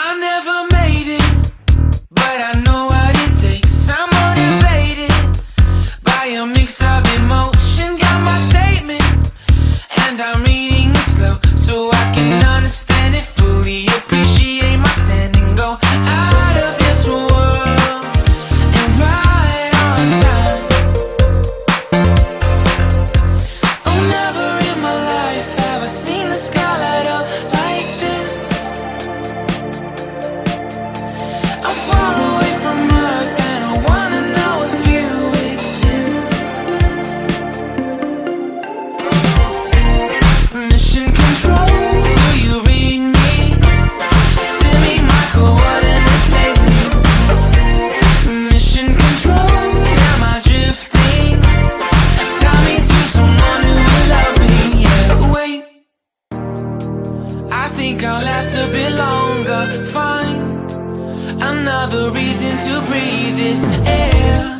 I never made it, but I know what it takes. I'm motivated by a mix of emotion. Got my statement, and I'm reading it slow so I can understand it fully. Appreciate my stand and go out of this world and right on time. Oh, never in my life have I seen the sky light up like this. I'm far away from Earth and I wanna know if you exist. Mission control, do you read me? Send me my coordinates lately. Mission control, am I drifting? Tie me to someone who will love me. Yeah, wait, I think I'll last a bit longer. Find another reason to breathe this air.